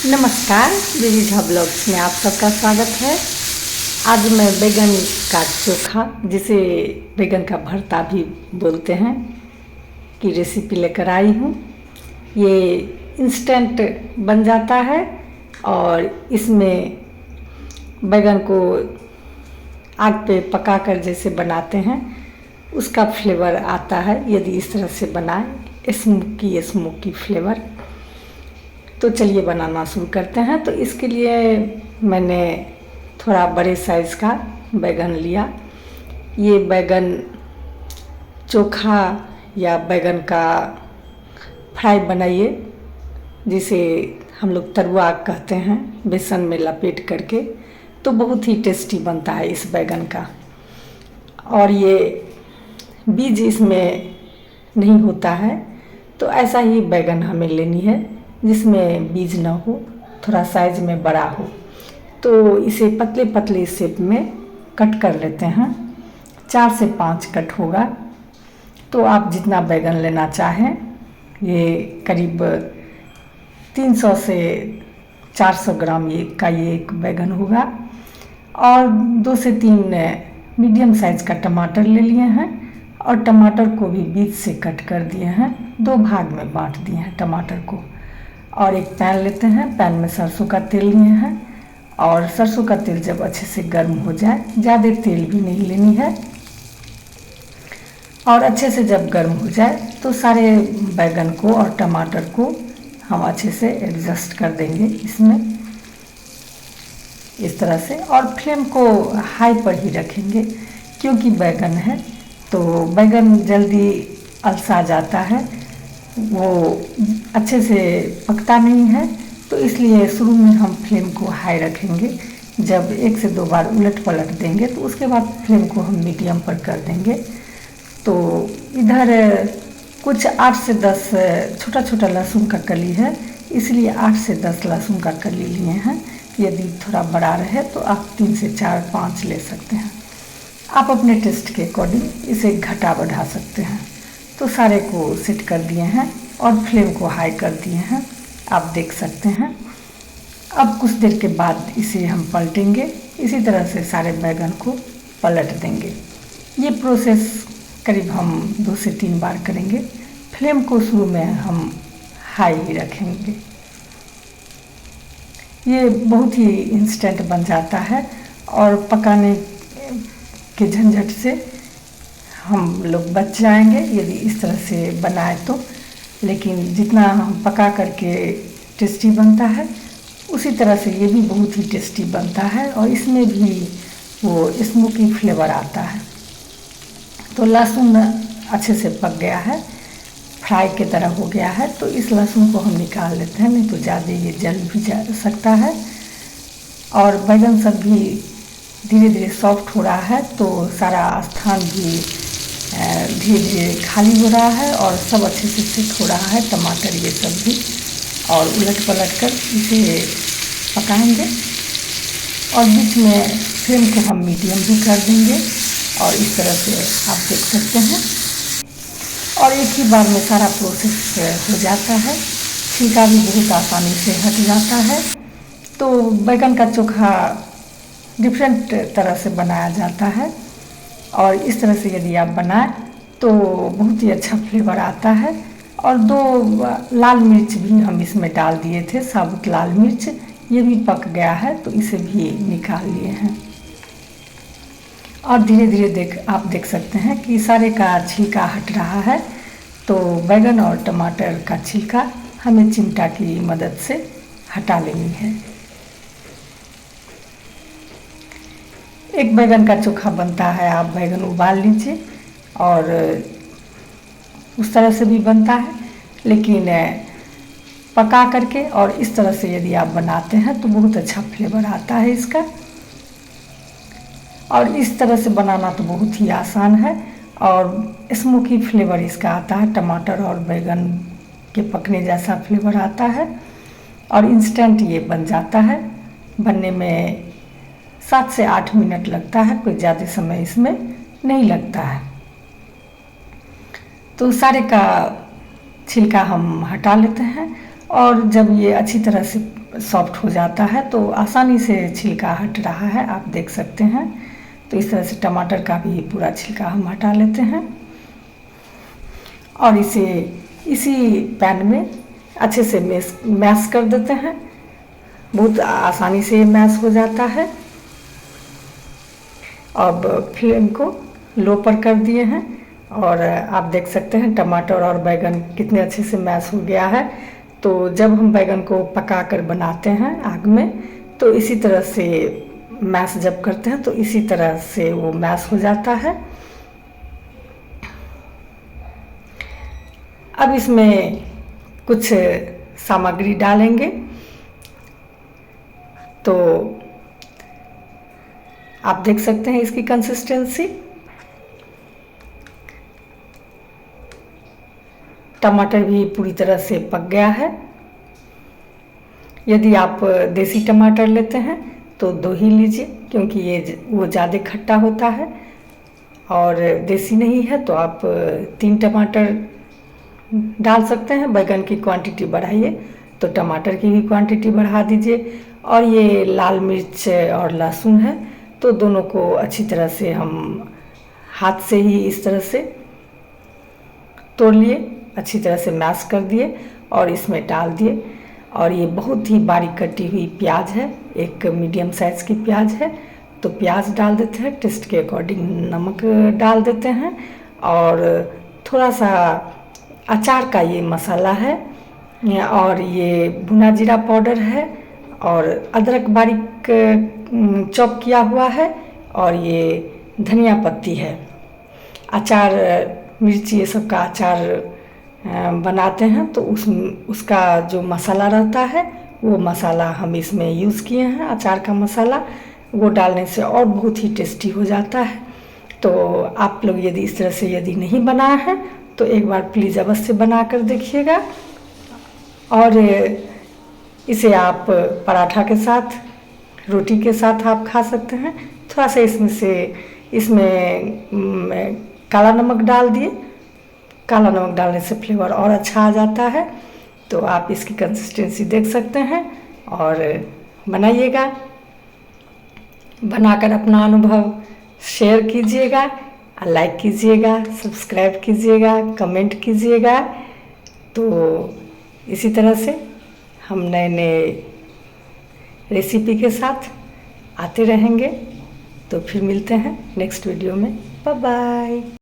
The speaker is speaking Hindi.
नमस्कार, विविधा ब्लॉग्स में आप सबका स्वागत है। आज मैं बैगन का चोखा, जिसे बैगन का भरता भी बोलते हैं, की रेसिपी लेकर आई हूँ। ये इंस्टेंट बन जाता है और इसमें बैगन को आग पे पकाकर जैसे बनाते हैं उसका फ्लेवर आता है यदि इस तरह से बनाएं, स्मोकी फ्लेवर। तो चलिए बनाना शुरू करते हैं। तो इसके लिए मैंने थोड़ा बड़े साइज़ का बैगन लिया। ये बैगन चोखा या बैगन का फ्राई बनाइए, जिसे हम लोग तरुआ कहते हैं, बेसन में लपेट करके, तो बहुत ही टेस्टी बनता है इस बैगन का। और ये बीज इसमें नहीं होता है, तो ऐसा ही बैगन हमें लेनी है जिसमें बीज न हो, थोड़ा साइज में बड़ा हो। तो इसे पतले पतले शेप में कट कर लेते हैं। 4 से 5 कट होगा। तो आप जितना बैगन लेना चाहें, ये करीब 300 से 400 ग्राम ये एक बैगन होगा। और 2 से 3 मीडियम साइज का टमाटर ले लिए हैं और टमाटर को भी बीज से कट कर दिए हैं, 2 भाग में बांट दिए हैं टमाटर को। और एक पैन लेते हैं, पैन में सरसों का तेल लिए हैं और सरसों का तेल जब अच्छे से गर्म हो जाए, ज़्यादा तेल भी नहीं लेनी है, और अच्छे से जब गर्म हो जाए तो सारे बैगन को और टमाटर को हम अच्छे से एडजस्ट कर देंगे इसमें, इस तरह से। और फ्लेम को हाई पर ही रखेंगे, क्योंकि बैगन है तो बैगन जल्दी अलसा जाता है, वो अच्छे से पकता नहीं है। तो इसलिए शुरू में हम फ्लेम को हाई रखेंगे। जब 1 से 2 बार उलट पलट देंगे तो उसके बाद फ्लेम को हम मीडियम पर कर देंगे। तो इधर कुछ 8 से 10 छोटा छोटा लहसुन का कली है, इसलिए 8 से 10 लहसुन का कली लिए हैं। यदि थोड़ा बड़ा रहे तो आप 3 से 4, 5 ले सकते हैं। आप अपने टेस्ट के अकॉर्डिंग इसे घटा बढ़ा सकते हैं। तो सारे को सेट कर दिए हैं और फ्लेम को हाई कर दिए हैं, आप देख सकते हैं। अब कुछ देर के बाद इसे हम पलटेंगे, इसी तरह से सारे बैगन को पलट देंगे। ये प्रोसेस करीब हम 2 से 3 बार करेंगे। फ्लेम को शुरू में हम हाई ही रखेंगे। ये बहुत ही इंस्टेंट बन जाता है और पकाने के झंझट से हम लोग बच जाएंगे यदि इस तरह से बनाए तो। लेकिन जितना हम पका करके टेस्टी बनता है, उसी तरह से ये भी बहुत ही टेस्टी बनता है और इसमें भी वो स्मोकी फ्लेवर आता है। तो लहसुन अच्छे से पक गया है, फ्राई की तरह हो गया है। तो इस लहसुन को हम निकाल लेते हैं, नहीं तो ज़्यादा ये जल भी जा सकता है। और बैगन सब भी धीरे धीरे सॉफ्ट हो रहा है, तो सारा स्थान भी धीरे धीरे खाली हो रहा है और सब अच्छे से सेट हो रहा है, टमाटर ये सब भी। और उलट पलट कर इसे पकाएंगे और बीच में फ्लेम को हम मीडियम भी कर देंगे और इस तरह से आप देख सकते हैं। और एक ही बार में सारा प्रोसेस हो जाता है, छिलका भी बहुत आसानी से हट जाता है। तो बैगन का चोखा डिफरेंट तरह से बनाया जाता है और इस तरह से यदि आप बनाएं तो बहुत ही अच्छा फ्लेवर आता है। और 2 लाल मिर्च भी हम इसमें डाल दिए थे, साबुत लाल मिर्च, ये भी पक गया है तो इसे भी निकाल लिए हैं। और धीरे धीरे आप देख सकते हैं कि सारे का छिलका हट रहा है। तो बैगन और टमाटर का छिलका हमें चिमटा की मदद से हटा लेनी है। एक बैगन का चोखा बनता है, आप बैगन उबाल लीजिए और उस तरह से भी बनता है, लेकिन पका करके और इस तरह से यदि आप बनाते हैं तो बहुत अच्छा फ्लेवर आता है इसका। और इस तरह से बनाना तो बहुत ही आसान है और स्मोकी फ्लेवर इसका आता है, टमाटर और बैगन के पकने जैसा फ्लेवर आता है और इंस्टेंट ये बन जाता है। बनने में 7 से 8 मिनट लगता है, कोई ज़्यादा समय इसमें नहीं लगता है। तो सारे का छिलका हम हटा लेते हैं और जब ये अच्छी तरह से सॉफ्ट हो जाता है, तो आसानी से छिलका हट रहा है, आप देख सकते हैं। तो इस तरह से टमाटर का भी पूरा छिलका हम हटा लेते हैं और इसे इसी पैन में अच्छे से मैश कर देते हैं। बहुत आसानी से मैश हो जाता है। अब फ्लेम को लो पर कर दिए हैं और आप देख सकते हैं टमाटर और बैगन कितने अच्छे से मैश हो गया है। तो जब हम बैगन को पका कर बनाते हैं आग में, तो इसी तरह से मैश जब करते हैं तो इसी तरह से वो मैश हो जाता है। अब इसमें कुछ सामग्री डालेंगे। तो आप देख सकते हैं इसकी कंसिस्टेंसी। टमाटर भी पूरी तरह से पक गया है। यदि आप देसी टमाटर लेते हैं तो 2 ही लीजिए, क्योंकि वो ज़्यादा खट्टा होता है। और देसी नहीं है तो आप 3 टमाटर डाल सकते हैं। बैगन की क्वांटिटी बढ़ाइए तो टमाटर की भी क्वांटिटी बढ़ा दीजिए। और ये लाल मिर्च और लहसुन है, तो दोनों को अच्छी तरह से हम हाथ से ही इस तरह से तोड़ लिए, अच्छी तरह से मैश कर दिए और इसमें डाल दिए। और ये बहुत ही बारीक कटी हुई प्याज है, एक मीडियम साइज़ की प्याज है। तो प्याज डाल देते हैं, टेस्ट के अकॉर्डिंग नमक डाल देते हैं। और थोड़ा सा अचार का ये मसाला है, और ये भुना जीरा पाउडर है, और अदरक बारीक चॉप किया हुआ है, और ये धनिया पत्ती है। अचार मिर्ची ये सब का अचार बनाते हैं तो उसका जो मसाला रहता है वो मसाला हम इसमें यूज़ किए हैं। अचार का मसाला वो डालने से और बहुत ही टेस्टी हो जाता है। तो आप लोग यदि इस तरह से यदि नहीं बनाया है तो एक बार प्लीज़ अवश्य बना कर देखिएगा। और इसे आप पराठा के साथ, रोटी के साथ आप खा सकते हैं। थोड़ा सा इसमें काला नमक डाल दिए। काला नमक डालने से फ्लेवर और अच्छा आ जाता है। तो आप इसकी कंसिस्टेंसी देख सकते हैं और बनाइएगा। बनाकर अपना अनुभव शेयर कीजिएगा, लाइक कीजिएगा, सब्सक्राइब कीजिएगा, कमेंट कीजिएगा। तो इसी तरह से हम नए नए रेसिपी के साथ आते रहेंगे। तो फिर मिलते हैं नेक्स्ट वीडियो में। Bye bye.